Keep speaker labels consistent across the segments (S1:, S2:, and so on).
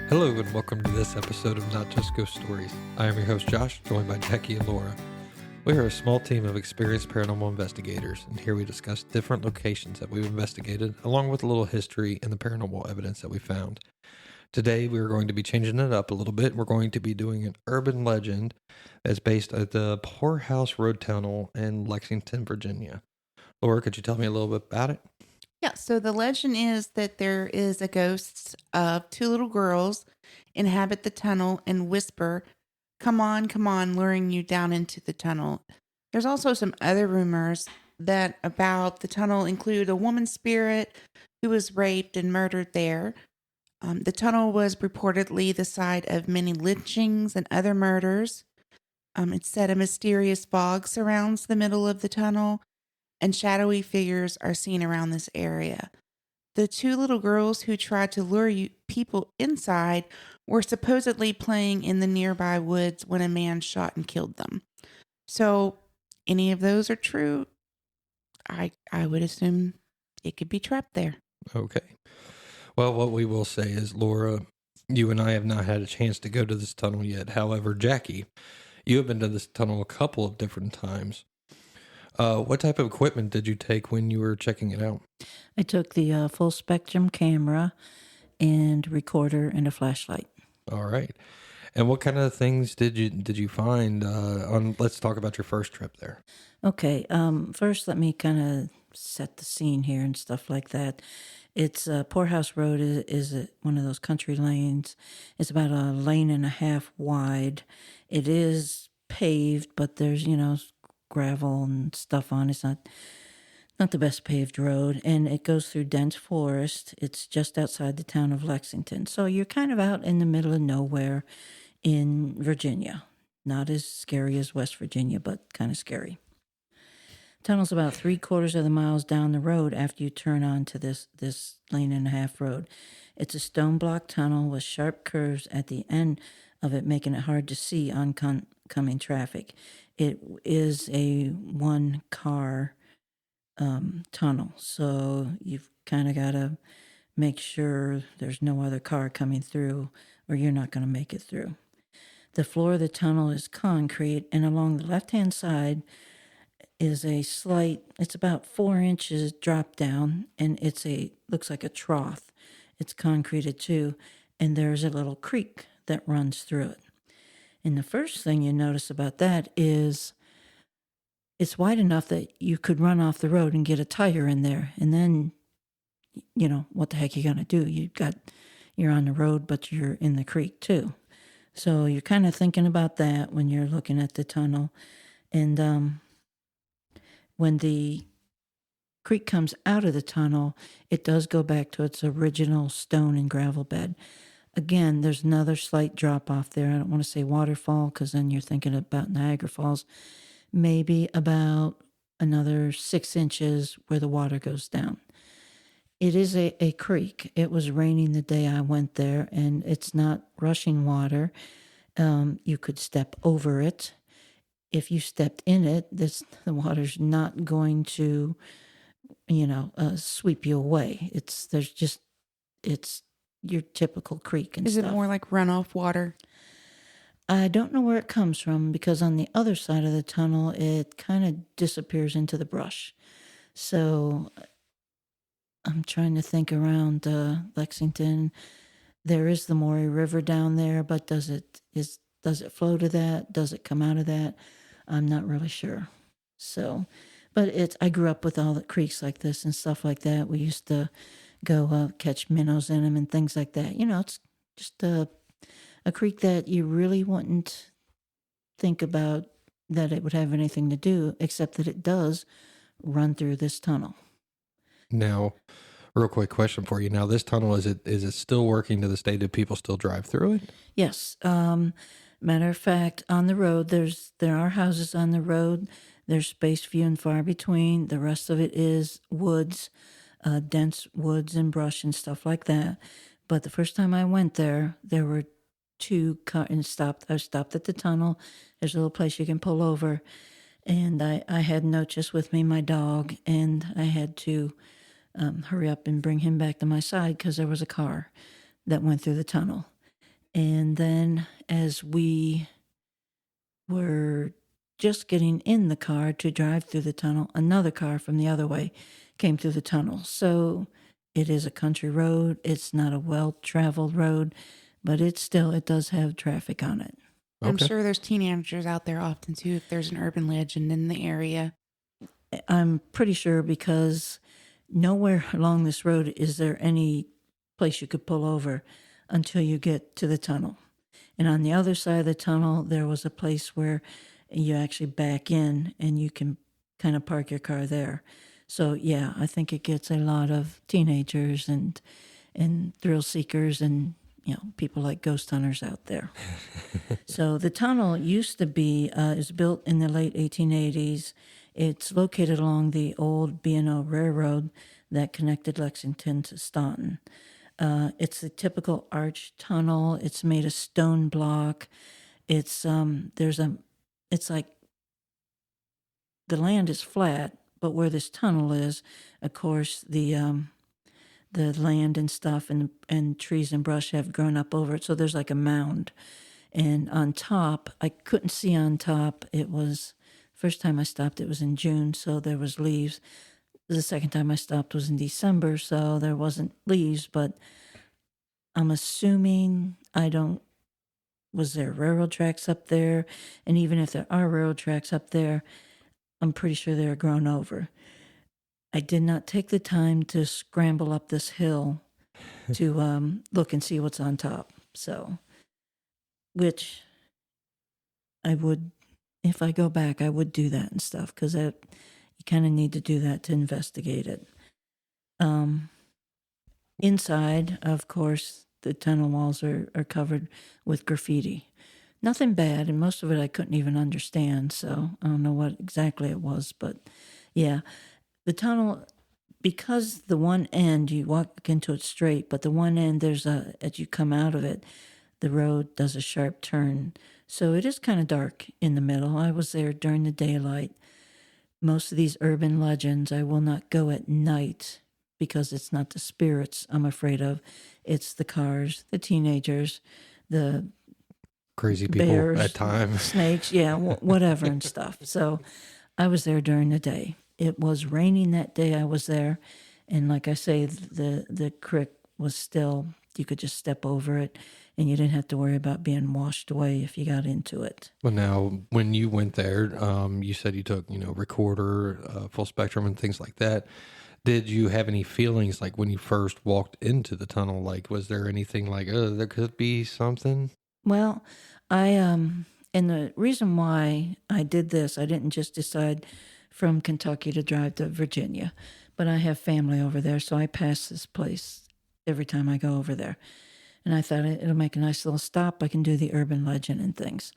S1: Hello and welcome to this episode of Not Just Ghost Stories. I am your host Josh, joined by Jackie and Laura. We are a small team of experienced paranormal investigators, and here we discuss different locations that we've investigated, along with a little history and the paranormal evidence that we found. Today we are going to be changing it up a little bit. We're going to be doing an urban legend that's based at the Poorhouse Road Tunnel in Lexington, Virginia. Laura, could you tell me a little bit about it?
S2: Yeah, so the legend is that there is a ghost of two little girls inhabit the tunnel and whisper, come on," luring you down into the tunnel. There's also some other rumors that about the tunnel include a woman spirit who was raped and murdered there. The tunnel was reportedly the site of many lynchings and other murders. It's said a mysterious fog surrounds the middle of the tunnel, and shadowy figures are seen around this area. The two little girls who tried to lure people inside were supposedly playing in the nearby woods when a man shot and killed them. So, any of those are true, I would assume it could be trapped there.
S1: Okay. Well, what we will say is, Laura, you and I have not had a chance to go to this tunnel yet. However, Jackie, you have been to this tunnel a couple of different times. What type of equipment did you take when you were checking it out?
S3: I took the full spectrum camera and recorder and a flashlight.
S1: All right. And what kind of things did you find on? Let's talk about your first trip there.
S3: Okay, first let me kind of set the scene here and stuff like that. It's Poorhouse Road is one of those country lanes. It's about a lane and a half wide. It is paved, but there's gravel and stuff on it. It's not the best paved road, and it goes through dense forest. It's just outside the town of Lexington. So you're kind of out in the middle of nowhere in Virginia. Not as scary as West Virginia, but kind of scary. Tunnel's about 3/4 of the miles down the road after you turn onto this lane and a half road. It's a stone block tunnel with sharp curves at the end of it, making it hard to see oncoming traffic. It is a one-car tunnel, so you've kind of got to make sure there's no other car coming through, or you're not going to make it through. The floor of the tunnel is concrete, and along the left-hand side is it's about 4 inches drop down, and looks like a trough. It's concreted too, and there's a little creek that runs through it. And the first thing you notice about that is it's wide enough that you could run off the road and get a tire in there. And then, what the heck you going to do? You're on the road, but you're in the creek too. So you're kind of thinking about that when you're looking at the tunnel. And when the creek comes out of the tunnel, it does go back to its original stone and gravel bed. Again, there's another slight drop off there. I don't want to say waterfall because then you're thinking about Niagara Falls. Maybe about another 6 inches where the water goes down. It is a creek. It was raining the day I went there, and it's not rushing water. You could step over it. If you stepped in it, the water's not going to, sweep you away. It's your typical creek and
S2: Is
S3: stuff.
S2: it more like runoff water?
S3: I don't know where it comes from because on the other side of the tunnel, it kind of disappears into the brush. So I'm trying to think around Lexington. There is the Maury River down there, but does it flow to that? Does it come out of that? I'm not really sure. So, but I grew up with all the creeks like this and stuff like that. We used to go catch minnows in them and things like that. It's just a creek that you really wouldn't think about that it would have anything to do, except that it does run through this tunnel.
S1: Now, real quick question for you. Now, this tunnel, is it still working to this day? Do people still drive through it?
S3: Yes. Matter of fact, on the road, there are houses on the road. There's space few and far between. The rest of it is woods, dense woods and brush and stuff like that. But the first time I went there were two cars and I stopped at the tunnel. There's a little place you can pull over. And I had Noches with me, my dog, and I had to hurry up and bring him back to my side because there was a car that went through the tunnel. And then as we were just getting in the car to drive through the tunnel, another car from the other way came through the tunnel. So it is a country road. It's not a well-traveled road, but it does have traffic on it.
S2: I'm
S1: Okay.
S2: sure there's teenagers out there often too if there's an urban legend in the area.
S3: I'm pretty sure because nowhere along this road is there any place you could pull over until you get to the tunnel. And on the other side of the tunnel, there was a place where you actually back in and you can kind of park your car there. So yeah, I think it gets a lot of teenagers and thrill seekers and people like ghost hunters out there. So the tunnel used to be is built in the late 1880s. It's located along the old B&O Railroad that connected Lexington to Staunton. It's a typical arch tunnel. It's made of stone block. It's it's like the land is flat, but where this tunnel is, of course, the land and stuff and trees and brush have grown up over it. So there's like a mound. And on top, I couldn't see on top. It was, first time I stopped, it was in June, so there was leaves. The second time I stopped was in December, so there wasn't leaves, but I'm assuming was there railroad tracks up there? And even if there are railroad tracks up there, I'm pretty sure they're grown over. I did not take the time to scramble up this hill to look and see what's on top. So, which I would, if I go back, I would do that and stuff because you kind of need to do that to investigate it. Inside, of course, the tunnel walls are covered with graffiti. Nothing bad, and most of it I couldn't even understand, so I don't know what exactly it was, but yeah. The tunnel, because the one end, you walk into it straight, but the one end, as you come out of it, the road does a sharp turn. So it is kind of dark in the middle. I was there during the daylight. Most of these urban legends, I will not go at night because it's not the spirits I'm afraid of. It's the cars, the teenagers, the
S1: Crazy people
S3: bears,
S1: at times.
S3: snakes, yeah, whatever and stuff. So I was there during the day. It was raining that day I was there. And like I say, the creek was still, you could just step over it and you didn't have to worry about being washed away if you got into it.
S1: Well, now, when you went there, you said you took, recorder, full spectrum and things like that. Did you have any feelings like when you first walked into the tunnel? Like, was there anything like, oh, there could be something?
S3: Well, and the reason why I did this, I didn't just decide from Kentucky to drive to Virginia, but I have family over there, so I pass this place every time I go over there. And I thought it'll make a nice little stop. I can do the urban legend and things.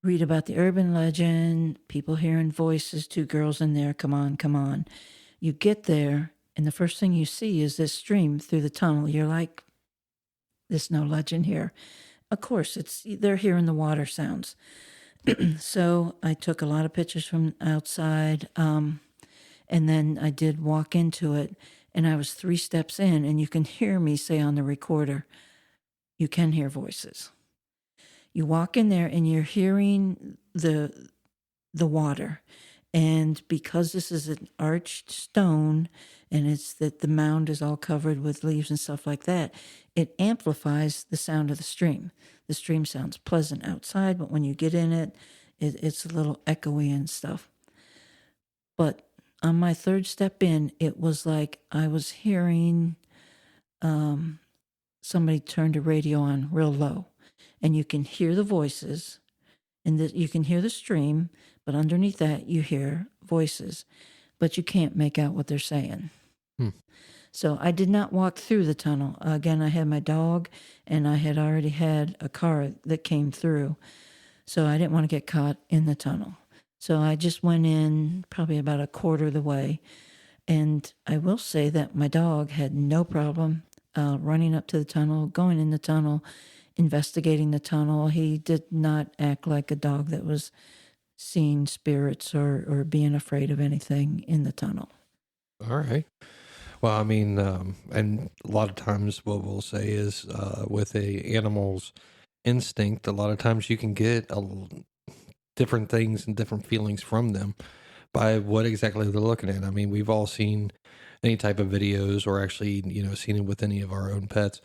S3: Read about the urban legend, people hearing voices, 2 girls in there, come on, come on. You get there, and the first thing you see is this stream through the tunnel. You're like, there's no legend here. Of course, they're hearing the water sounds. So I took a lot of pictures from outside, and then I did walk into it, and I was 3 steps in, and you can hear me say on the recorder, you can hear voices. You walk in there, and you're hearing the water. And because this is an arched stone and it's that the mound is all covered with leaves and stuff like that, it amplifies the sound of the stream. The stream sounds pleasant outside, but when you get in it, it's a little echoey and stuff. But on my 3rd step in, it was like I was hearing somebody turn the radio on real low. And you can hear the voices and you can hear the stream, but underneath that you hear voices, but you can't make out what they're saying. So I did not walk through the tunnel. Again, I had my dog and I had already had a car that came through. So I didn't want to get caught in the tunnel. So I just went in probably about a quarter of the way. And I will say that my dog had no problem running up to the tunnel, going in the tunnel, investigating the tunnel. He did not act like a dog that was seeing spirits or being afraid of anything in the tunnel.
S1: All right. Well, I mean, and a lot of times what we'll say is with a animal's instinct, a lot of times you can get different things and different feelings from them by what exactly they're looking at. I mean, we've all seen any type of videos or actually, seen it with any of our own pets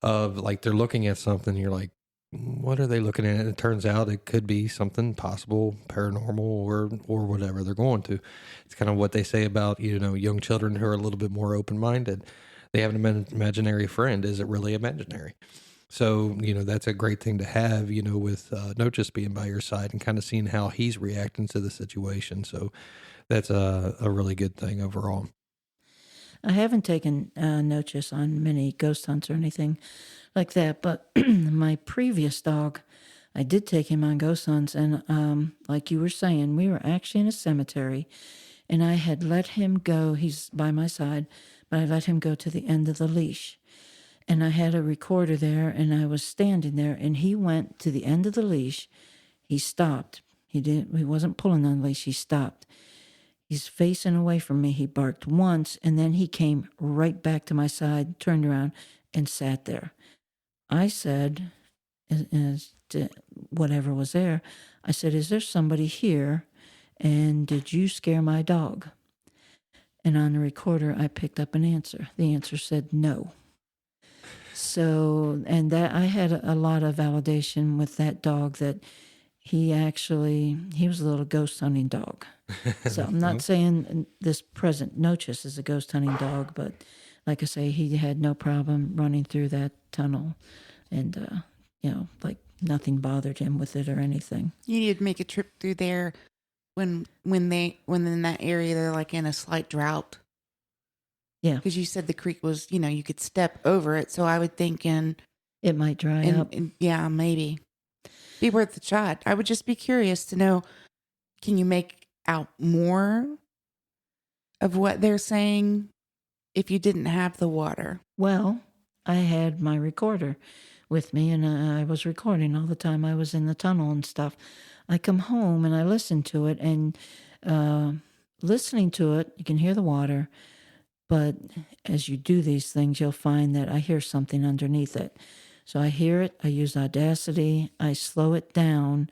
S1: of like they're looking at something. You're like, what are they looking at? And it turns out it could be something possible, paranormal or whatever they're going to. It's kind of what they say about, young children who are a little bit more open-minded. They have an imaginary friend. Is it really imaginary? So, that's a great thing to have, with Notice being by your side and kind of seeing how he's reacting to the situation. So that's a really good thing overall.
S3: I haven't taken Notice on many ghost hunts or anything like that, but my previous dog, I did take him on ghost hunts, and like you were saying, we were actually in a cemetery, and I had let him go. He's by my side, but I let him go to the end of the leash, and I had a recorder there, and I was standing there, and he went to the end of the leash. He stopped. He wasn't pulling on the leash. He stopped. He's facing away from me. He barked once, and then he came right back to my side, turned around, and sat there. I said, as to whatever was there, I said, is there somebody here? And did you scare my dog? And on the recorder, I picked up an answer. The answer said no. So, and that I had a lot of validation with that dog that he was a little ghost hunting dog. So I'm not saying this present Notice is a ghost hunting dog, but like I say, he had no problem running through that tunnel, and like nothing bothered him with it or anything.
S2: You need to make a trip through there when in that area they're like in a slight drought.
S3: Yeah,
S2: because you said the creek was, you could step over it, so I would think
S3: it might dry up.
S2: Yeah, maybe be worth a shot. I would just be curious to know, can you make out more of what they're saying if you didn't have the water?
S3: Well, I had my recorder with me, and I was recording all the time I was in the tunnel and stuff. I come home and I listen to it, and listening to it, you can hear the water, but as you do these things, you'll find that I hear something underneath it. So I hear it, I use Audacity, I slow it down,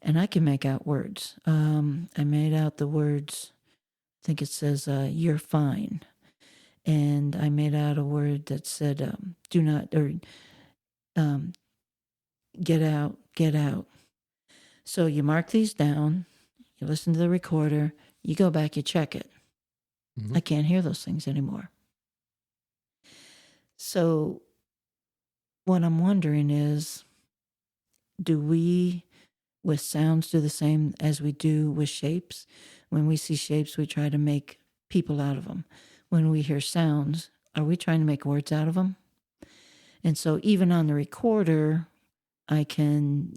S3: and I can make out words. I made out the words, I think it says, you're fine. And I made out a word that said, do not, or get out, get out. So you mark these down, you listen to the recorder, you go back, you check it. Mm-hmm. I can't hear those things anymore. So what I'm wondering is, do we with sounds do the same as we do with shapes? When we see shapes, we try to make people out of them. When we hear sounds, are we trying to make words out of them? And so even on the recorder, I can,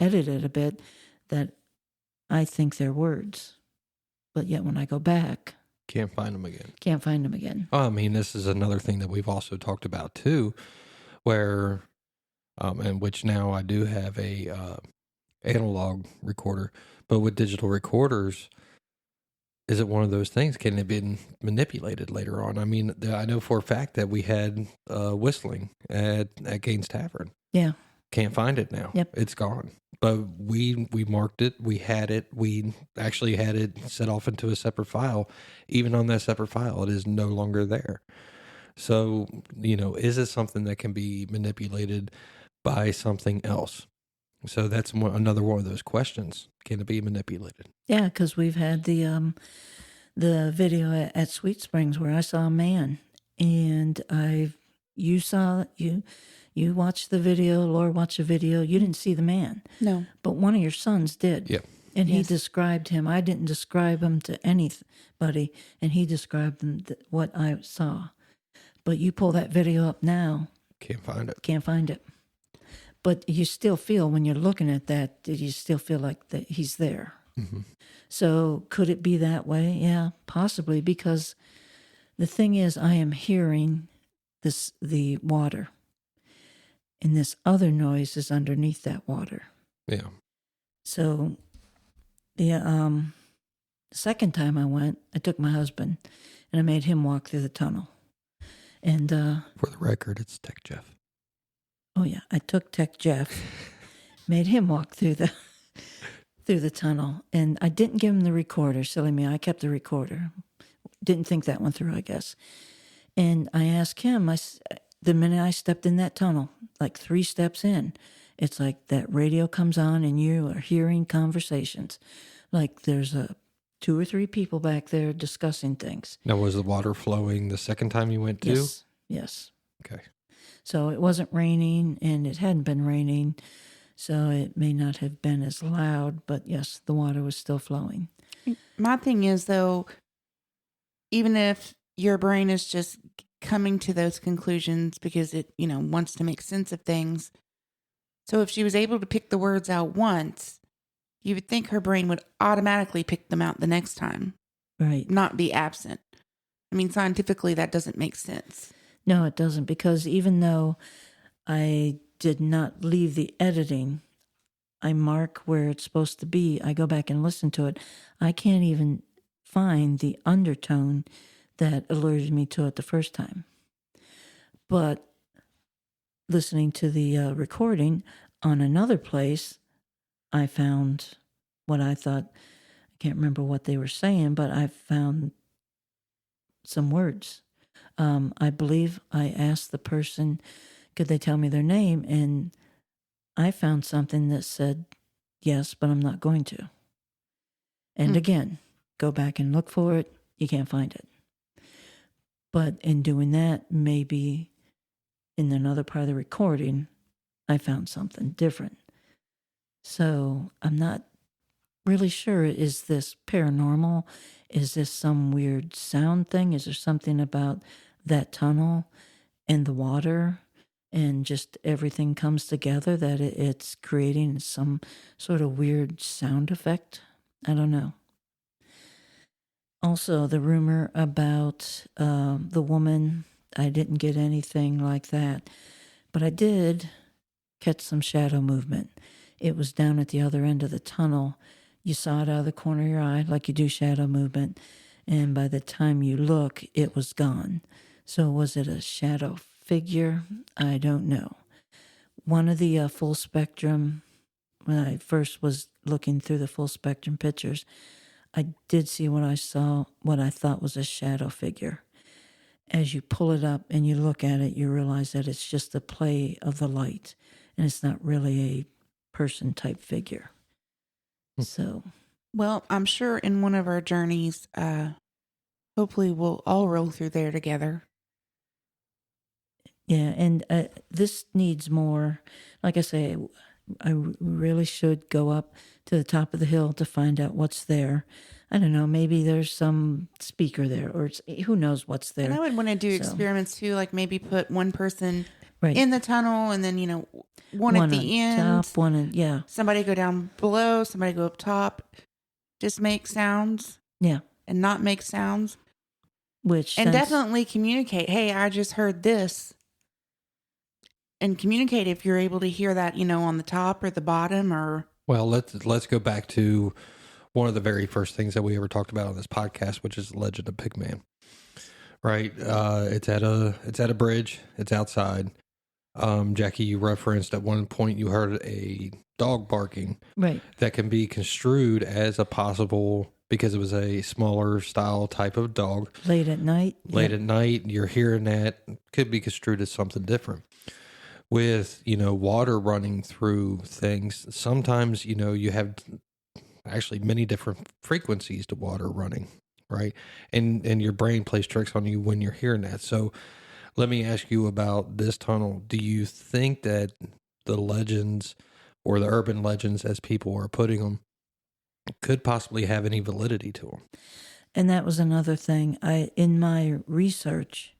S3: edit it a bit that I think they're words. But yet when I go back,
S1: can't find them again.
S3: Can't find them again.
S1: Oh, I mean, this is another thing that we've also talked about too, where, and which now I do have a analog recorder, but with digital recorders, is it one of those things? Can it be manipulated later on? I mean, I know for a fact that we had whistling at Gaines Tavern.
S3: Yeah.
S1: Can't find it now.
S3: Yep.
S1: It's gone. But we marked it. We had it. We actually had it set off into a separate file. Even on that separate file, it is no longer there. So, is it something that can be manipulated by something else? So that's another one of those questions. Can it be manipulated?
S3: Yeah, because we've had the video at Sweet Springs where I saw a man, and you watched the video, Laura watched the video. You didn't see the man.
S2: No.
S3: But one of your sons did.
S1: Yep.
S3: And he described him. I didn't describe him to anybody, and he described what I saw. But you pull that video up now.
S1: Can't find it.
S3: Can't find it. But you still feel, when you're looking at that, you still feel like that he's there. Mm-hmm. So could it be that way? Yeah, possibly, because the thing is, I am hearing the water. And this other noise is underneath that water.
S1: Yeah.
S3: So the second time I went, I took my husband, and I made him walk through the tunnel. And
S1: For the record, it's Tech Jeff.
S3: oh yeah, I took Tech Jeff, made him walk through the tunnel, and I didn't give him the recorder. Silly me, I kept the recorder. Didn't think that one through, I guess. And I asked him, the minute I stepped in that tunnel, like 3 steps in, it's like that radio comes on and you are hearing conversations. Like there's 2 or 3 people back there discussing things.
S1: Now, was the water flowing the second time you went too?
S3: Yes.
S1: Okay.
S3: So it wasn't raining, and it hadn't been raining, so it may not have been as loud, but yes, the water was still flowing.
S2: My thing is, though, even if your brain is just coming to those conclusions because it, wants to make sense of things. So if she was able to pick the words out once, you would think her brain would automatically pick them out the next time.
S3: Right.
S2: Not be absent. I mean, scientifically, that doesn't make sense.
S3: No, it doesn't, because even though I did not leave the editing, I mark where it's supposed to be. I go back and listen to it. I can't even find the undertone that alerted me to it the first time. But listening to the recording on another place, I found what I thought, I can't remember what they were saying, but I found some words. I believe I asked the person, could they tell me their name? And I found something that said, yes, but I'm not going to. And again, go back and look for it. You can't find it. But in doing that, maybe in another part of the recording, I found something different. So I'm not really sure. Is this paranormal? Is this some weird sound thing? Is there something about that tunnel and the water and just everything comes together that it's creating some sort of weird sound effect? I don't know. Also, the rumor about the woman, I didn't get anything like that, but I did catch some shadow movement. It was down at the other end of the tunnel. You saw it out of the corner of your eye, like you do shadow movement, and by the time you look, it was gone. So was it a shadow figure? I don't know. One of the full spectrum, when I first was looking through the full spectrum pictures, I did see what I thought was a shadow figure. As you pull it up and you look at it, you realize that it's just a play of the light, and it's not really a person type figure. So,
S2: well, I'm sure in one of our journeys, hopefully we'll all roll through there together.
S3: yeah, and this needs more. Like I say, I really should go up to the top of the hill to find out what's there. I don't know, maybe there's some speaker there, or who knows what's there.
S2: And I would want to do experiments too, like maybe put one person
S3: Right.
S2: in the tunnel and then, one at the end.
S3: Top, one yeah.
S2: Somebody go down below, somebody go up top. Just make sounds.
S3: Yeah.
S2: And not make sounds. And
S3: Since,
S2: definitely communicate. Hey, I just heard this. And communicate if you're able to hear that, on the top or the bottom or.
S1: Well, let's go back to one of the very first things that we ever talked about on this podcast, which is the legend of Pigman. Right? It's at a bridge. It's outside. Jackie, you referenced at one point you heard a dog barking.
S3: right.
S1: That can be construed as a possible, because it was a smaller style type of dog.
S3: Late at night.
S1: At night, you're hearing that, could be construed as something different. With, water running through things, sometimes, you have actually many different frequencies to water running, right? And your brain plays tricks on you when you're hearing that. So let me ask you about this tunnel. Do you think that the legends or the urban legends, as people are putting them, could possibly have any validity to them?
S3: And that was another thing. In my research,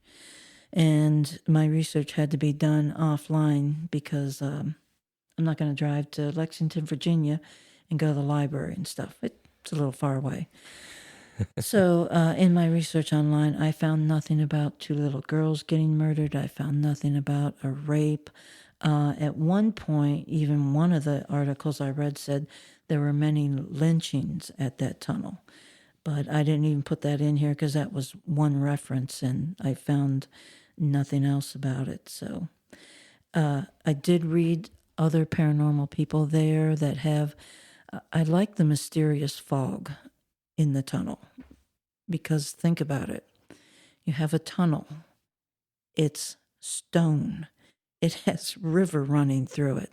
S3: and my research had to be done offline because I'm not going to drive to Lexington, Virginia and go to the library and stuff. It's a little far away. So in my research online, I found nothing about 2 little girls getting murdered. I found nothing about a rape. At one point, even one of the articles I read said there were many lynchings at that tunnel. But I didn't even put that in here because that was one reference and I found nothing else about it. So I did read other paranormal people there that have, I like the mysterious fog in the tunnel because think about it. You have a tunnel, it's stone, it has river running through it.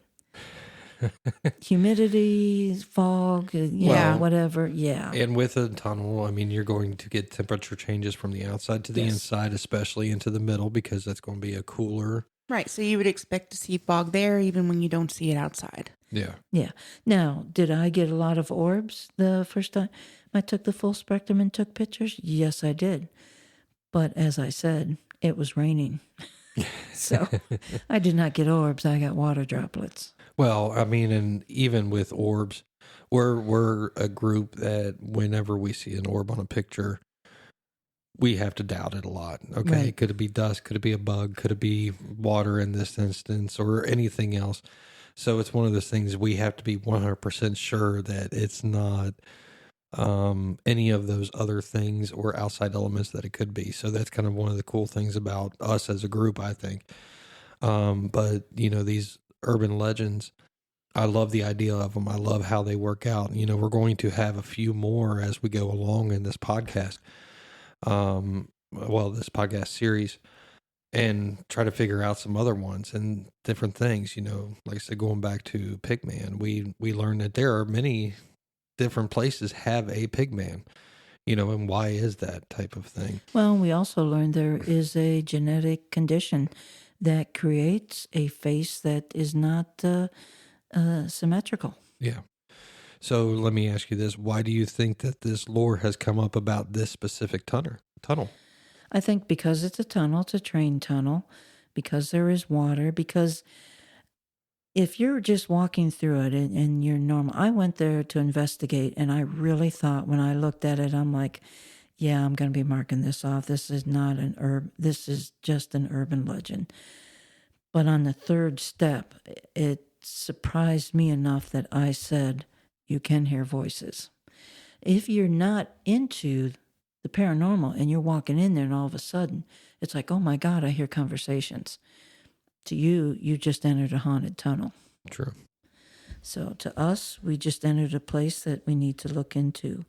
S3: Humidity, fog, whatever. Yeah.
S1: And with a tunnel, I mean, you're going to get temperature changes from the outside to the inside, especially into the middle, because that's going to be a cooler.
S2: Right. So you would expect to see fog there even when you don't see it outside.
S1: Yeah.
S3: Yeah. Now, did I get a lot of orbs the first time I took the full spectrum and took pictures? Yes, I did. But as I said, it was raining. So I did not get orbs. I got water droplets.
S1: Well, I mean, and even with orbs, we're a group that whenever we see an orb on a picture, we have to doubt it a lot. Okay.
S3: Right.
S1: Could it be dust? Could it be a bug? Could it be water in this instance or anything else? So it's one of those things we have to be 100% sure that it's not any of those other things or outside elements that it could be. So that's kind of one of the cool things about us as a group, I think. But you know, these urban legends, I love the idea of them. I love how they work out. You know, we're going to have a few more as we go along in this podcast. This podcast series, and try to figure out some other ones and different things. You know, like I said, going back to Pigman, we learned that there are many different places have a Pigman. You know, and why is that type of thing?
S3: Well, we also learned there is a genetic condition that creates a face that is not symmetrical.
S1: Yeah. So let me ask you this. Why do you think that this lore has come up about this specific tunnel?
S3: I think because it's a tunnel, it's a train tunnel, because there is water, because if you're just walking through it and you're normal, I went there to investigate and I really thought when I looked at it, I'm like, yeah, I'm going to be marking this off. This is not this is just an urban legend. But on the third step, it surprised me enough that I said, you can hear voices. If you're not into the paranormal and you're walking in there and all of a sudden it's like, oh my God, I hear conversations. To you, you just entered a haunted tunnel.
S1: True.
S3: So to us, we just entered a place that we need to look into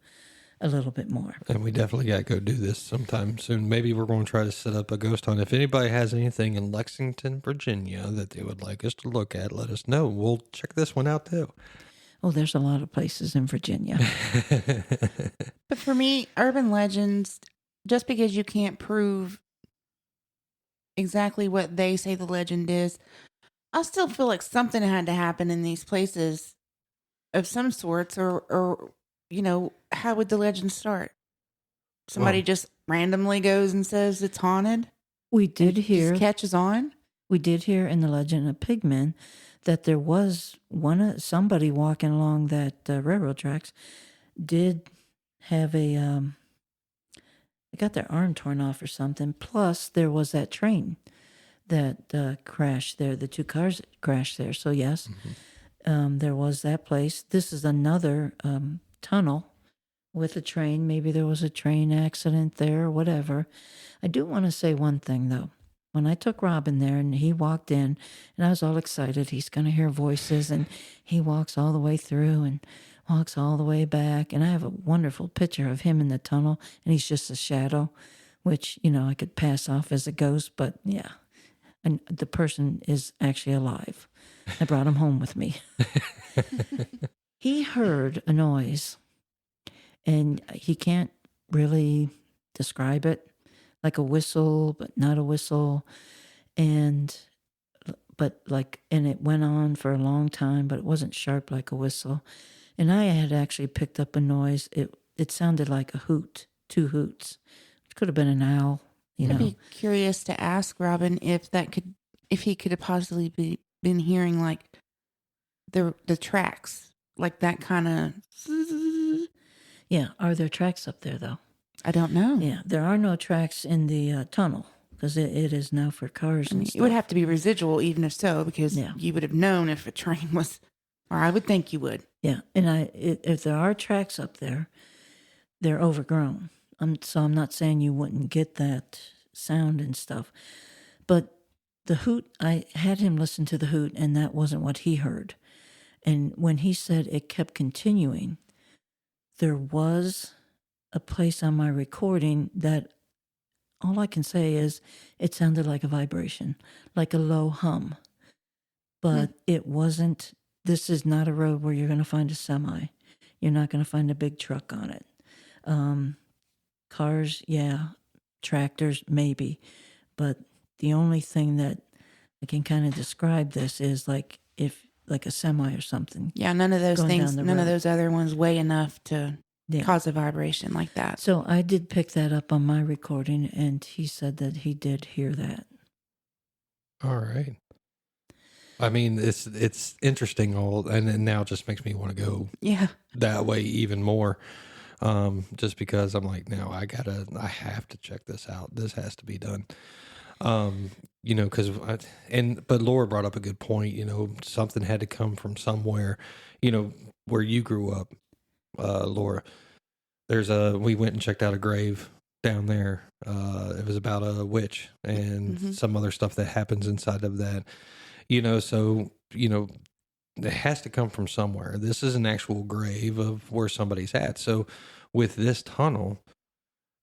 S3: a little bit more.
S1: And we definitely got to go do this sometime soon. Maybe we're going to try to set up a ghost hunt. If anybody has anything in Lexington, Virginia that they would like us to look at, let us know. We'll check this one out too.
S3: Oh, there's a lot of places in Virginia.
S2: But for me, urban legends, just because you can't prove exactly what they say the legend is, I still feel like something had to happen in these places of some sorts, or you know, how would the legend start? Somebody just randomly goes and says it's haunted?
S3: We did hear,
S2: just catches on?
S3: We did hear in the Legend of Pigmen that there was somebody walking along that railroad tracks did have they got their arm torn off or something. Plus, there was that train that crashed there. The two cars crashed there. So yes, there was that place. This is another tunnel with a train. Maybe there was a train accident there or whatever. I do want to say one thing though. When I took Robin there and he walked in and I was all excited, he's going to hear voices, and he walks all the way through and walks all the way back. And I have a wonderful picture of him in the tunnel and he's just a shadow, which, you know, I could pass off as a ghost, but yeah. And the person is actually alive. I brought him home with me. He heard a noise and he can't really describe it. Like a whistle, but not a whistle. And it went on for a long time, but it wasn't sharp like a whistle. And I had actually picked up a noise. It sounded like a hoot, two hoots. It could have been an owl, you know.
S2: I'd be curious to ask Robin if he could have possibly been hearing like the tracks, like that kind of.
S3: Yeah, are there tracks up there though?
S2: I don't know.
S3: Yeah, there are no tracks in the tunnel because it is now for cars. And
S2: it would have to be residual, even if so, because
S3: Yeah.
S2: you would have known if a train was, or I would think you would.
S3: Yeah, and if there are tracks up there, they're overgrown. So I'm not saying you wouldn't get that sound and stuff, but the hoot, I had him listen to the hoot, and that wasn't what he heard. And when he said it kept continuing, there was a place on my recording that all I can say is it sounded like a vibration, like a low hum. But it wasn't, this is not a road where you're going to find a semi. You're not going to find a big truck on it. Cars, yeah. Tractors, maybe. But the only thing that I can kind of describe this is like a semi or something.
S2: Yeah, none of those
S3: going
S2: things,
S3: down the
S2: none of
S3: road.
S2: those other ones weigh enough to
S3: Yeah.
S2: cause a vibration like that.
S3: So I did pick that up on my recording, and he said that he did hear that.
S1: All right. I mean, it's interesting and it now just makes me want to go
S2: Yeah.
S1: that way even more. Just because I'm like, no, I have to check this out. This has to be done. But Laura brought up a good point, something had to come from somewhere, where you grew up, Laura, we went and checked out a grave down there. It was about a witch and some other stuff that happens inside of that, so, it has to come from somewhere. This is an actual grave of where somebody's at. So with this tunnel,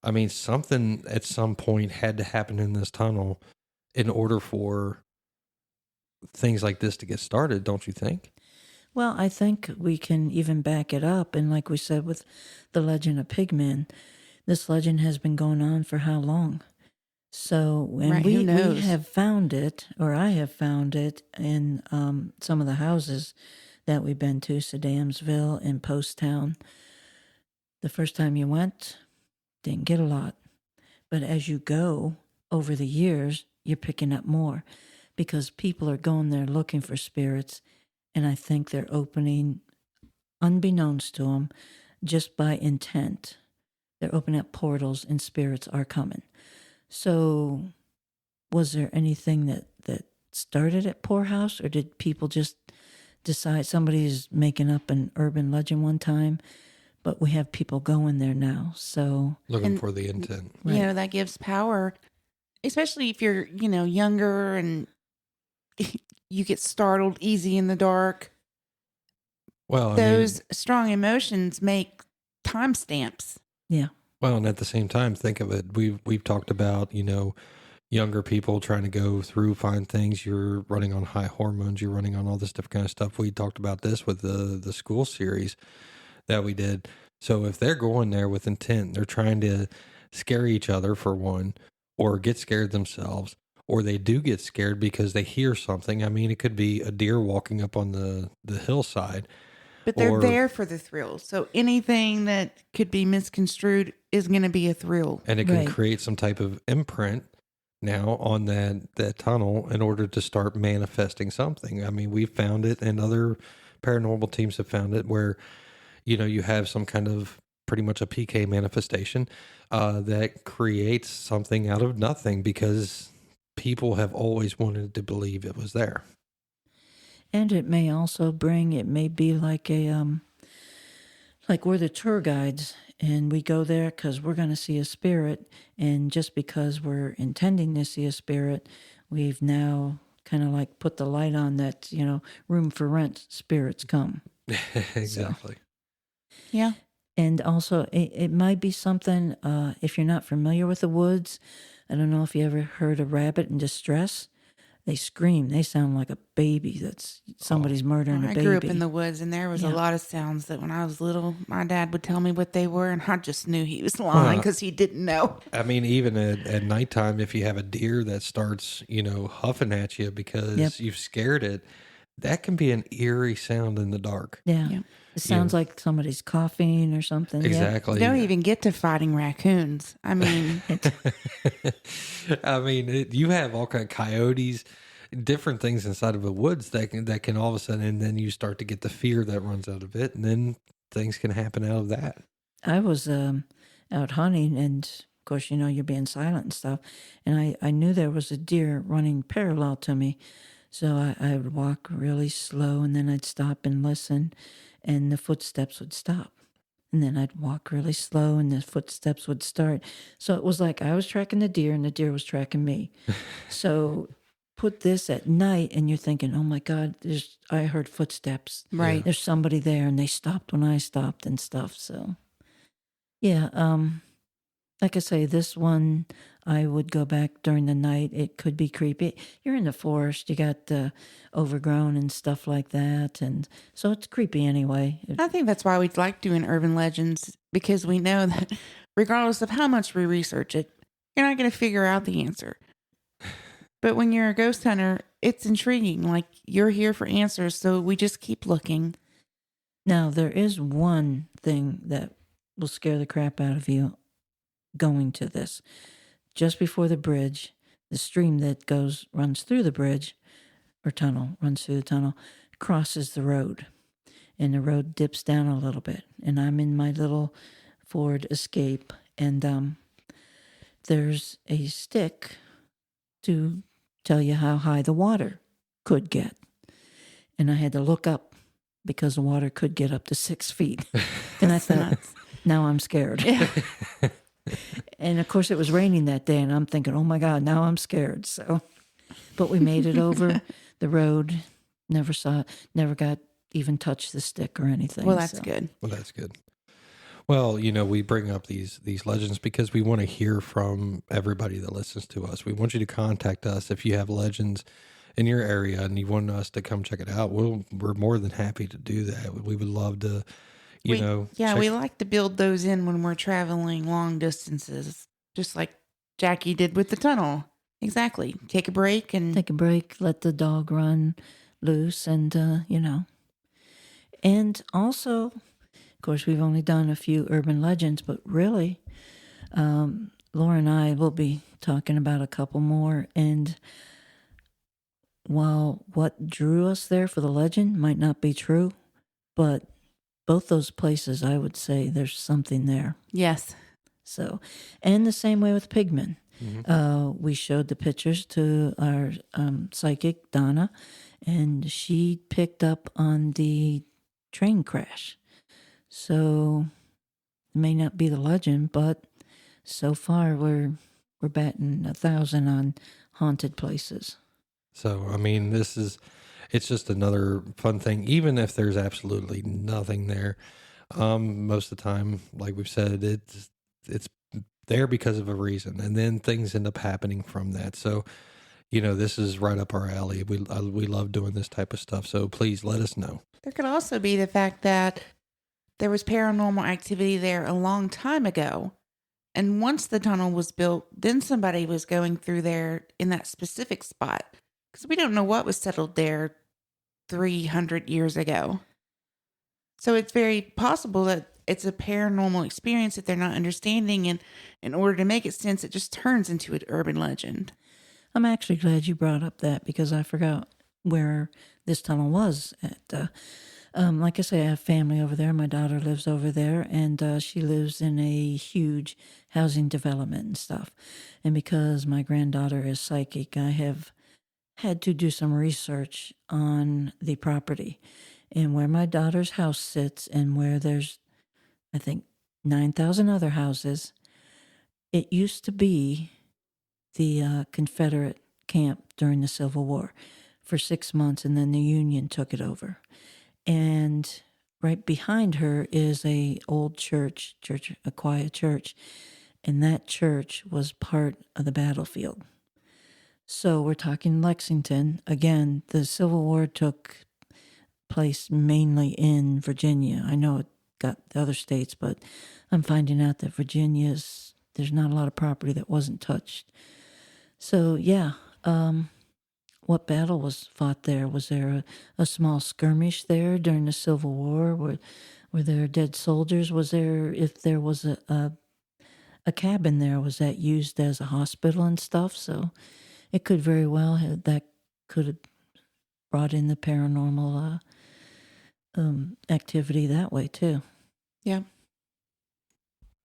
S1: I mean, something at some point had to happen in this tunnel in order for things like this to get started, don't you think?
S3: Well, I think we can even back it up. And like we said with the legend of Pigman, this legend has been going on for how long? So, and
S2: Right, who
S3: we
S2: knows?
S3: have found it, or I have found it in some of the houses that we've been to, Sedamsville and Post Town. The first time you went, didn't get a lot. But as you go over the years, you're picking up more because people are going there looking for spirits. And I think they're opening, unbeknownst to them, just by intent. They're opening up portals and spirits are coming. So was there anything that started at Poorhouse, or did people just decide somebody's making up an urban legend one time? But we have people going there now. So
S1: Looking for the intent.
S3: Right.
S2: That gives power, especially if you're, younger and you get startled easy in the dark.
S1: Well,
S2: Those strong emotions make timestamps.
S3: Yeah.
S1: Well, and at the same time, think of it. We've talked about, younger people trying to go through, find things. You're running on high hormones. You're running on all this different kind of stuff. We talked about this with the school series that we did. So if they're going there with intent, they're trying to scare each other for one, or get scared themselves, or they do get scared because they hear something. I mean, it could be a deer walking up on the hillside.
S2: But they're there for the thrill. So anything that could be misconstrued is going to be a thrill.
S1: And it can
S3: Right.
S1: create some type of imprint now on that tunnel in order to start manifesting something. I mean, we've found it, and other paranormal teams have found it, where, you have some kind of pretty much a PK manifestation that creates something out of nothing because people have always wanted to believe it was there.
S3: And it may also it may be like like we're the tour guides and we go there because we're going to see a spirit. And just because we're intending to see a spirit, we've now kind of like put the light on that, room for rent, spirits come.
S1: Exactly.
S2: Yeah.
S3: And also it might be something, if you're not familiar with the woods, I don't know if you ever heard a rabbit in distress. They scream. They sound like a baby that's somebody's murdering a
S2: I
S3: baby.
S2: grew up in the woods, and there was a
S3: Yeah.
S2: lot of sounds that when I was little, my dad would tell me what they were, and I just knew he was lying because he didn't know.
S1: I mean, even at nighttime, if you have a deer that starts, huffing at you because
S3: Yep.
S1: you've scared it, that can be an eerie sound in the dark.
S3: Yeah.
S2: Yeah.
S3: It sounds like somebody's coughing or something. Yeah.
S1: Exactly.
S2: Don't even get to fighting raccoons. I mean,
S1: I mean, you have all kind of coyotes, different things inside of the woods that can all of a sudden, and then you start to get the fear that runs out of it, and then things can happen out of that.
S3: I was out hunting, and of course, you're being silent and stuff. And I knew there was a deer running parallel to me. So I would walk really slow, and then I'd stop and listen, and the footsteps would stop. And then I'd walk really slow and the footsteps would start. So it was like I was tracking the deer and the deer was tracking me. So put this at night and you're thinking, oh my God, I heard footsteps.
S2: Right.
S3: There's somebody there and they stopped when I stopped and stuff. So yeah, like I say, this one I would go back during the night. It could be creepy. You're in the forest, you got overgrown and stuff like that, and so it's creepy anyway.
S2: I think that's why we like doing urban legends, because we know that regardless of how much we research it, you're not going to figure out the answer. But when you're a ghost hunter, it's intriguing. Like, you're here for answers, so we just keep looking.
S3: Now, there is one thing that will scare the crap out of you going to this. Just before the bridge, the stream that runs through the bridge, or tunnel, runs through the tunnel, crosses the road. And the road dips down a little bit. And I'm in my little Ford Escape, and there's a stick to tell you how high the water could get. And I had to look up because the water could get up to 6 feet. And I thought, now I'm scared.
S2: Yeah.
S3: And of course it was raining that day and I'm thinking, oh my God, now I'm scared. So, but we made it over the road, never got even touched the stick or anything.
S2: Well, that's good.
S1: Well, that's good. Well, we bring up these legends because we want to hear from everybody that listens to us. We want you to contact us if you have legends in your area and you want us to come check it out. We're more than happy to do that. We would love to,
S2: we like to build those in when we're traveling long distances, just like Jackie did with the tunnel. Exactly. Take a break,
S3: let the dog run loose, and and also, of course, we've only done a few urban legends, but really, Laura and I will be talking about a couple more. And while what drew us there for the legend might not be true, but both those places, I would say there's something there.
S2: Yes.
S3: So, and the same way with Pigman.
S1: Mm-hmm.
S3: We showed the pictures to our psychic, Donna, and she picked up on the train crash. So it may not be the legend, but so far we're batting 1,000 on haunted places.
S1: So, I mean, it's just another fun thing, even if there's absolutely nothing there. Most of the time, like we've said, it's there because of a reason, and then things end up happening from that. So, this is right up our alley. We love doing this type of stuff. So please let us know.
S2: There could also be the fact that there was paranormal activity there a long time ago. And once the tunnel was built, then somebody was going through there in that specific spot. Because we don't know what was settled there 300 years ago. So it's very possible that it's a paranormal experience that they're not understanding. And in order to make it sense, it just turns into an urban legend.
S3: I'm actually glad you brought up that because I forgot where this tunnel was at. Like I say, I have family over there. My daughter lives over there, and she lives in a huge housing development and stuff. And because my granddaughter is psychic, I have had to do some research on the property and where my daughter's house sits and where there's, I think, 9,000 other houses. It used to be the Confederate camp during the Civil War for 6 months, and then the Union took it over. And right behind her is a old church, a quiet church, and that church was part of the battlefield. So we're talking Lexington. Again, the Civil War took place mainly in Virginia. I know it got the other states, but I'm finding out that there's not a lot of property that wasn't touched. So yeah, what battle was fought there? Was there a small skirmish there during the Civil War? Were there dead soldiers? If there was a cabin there, was that used as a hospital and stuff? So it could very well that could have brought in the paranormal activity that way too.
S2: Yeah.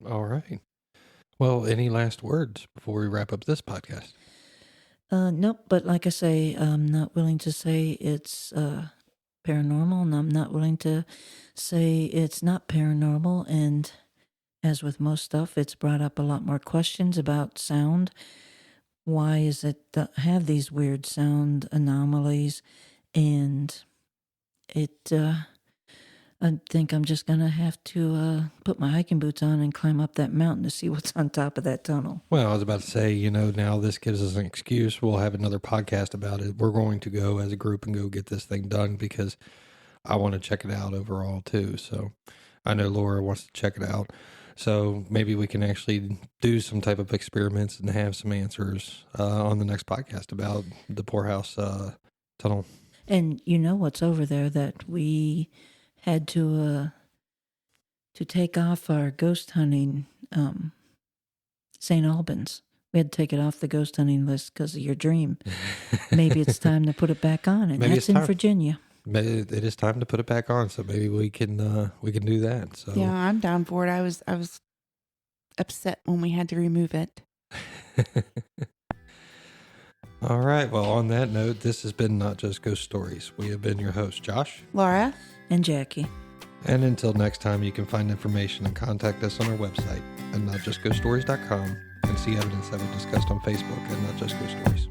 S1: All right. Well, any last words before we wrap up this podcast?
S3: Nope, but like I say, I'm not willing to say it's paranormal, and I'm not willing to say it's not paranormal. And as with most stuff, it's brought up a lot more questions about sound. Why is it that have these weird sound anomalies? And it, I think I'm just going to have to put my hiking boots on and climb up that mountain to see what's on top of that tunnel.
S1: Well, I was about to say, now this gives us an excuse. We'll have another podcast about it. We're going to go as a group and go get this thing done because I want to check it out overall too. So I know Laura wants to check it out. So maybe we can actually do some type of experiments and have some answers on the next podcast about the Poorhouse tunnel.
S3: And you know what's over there that we had to take off our ghost hunting, St. Albans. We had to take it off the ghost hunting list because of your dream. Maybe it's time to put it back on, and that's in Virginia.
S1: Maybe it is time to put it back on, so maybe we can do that. So
S2: yeah, I'm down for it. I was upset when we had to remove it.
S1: All right. Well, on that note, this has been Not Just Ghost Stories. We have been your hosts, Josh,
S2: Laura,
S3: and Jackie.
S1: And until next time, you can find information and contact us on our website at notjustghoststories.com and see evidence that we discussed on Facebook at Not Just Ghost Stories.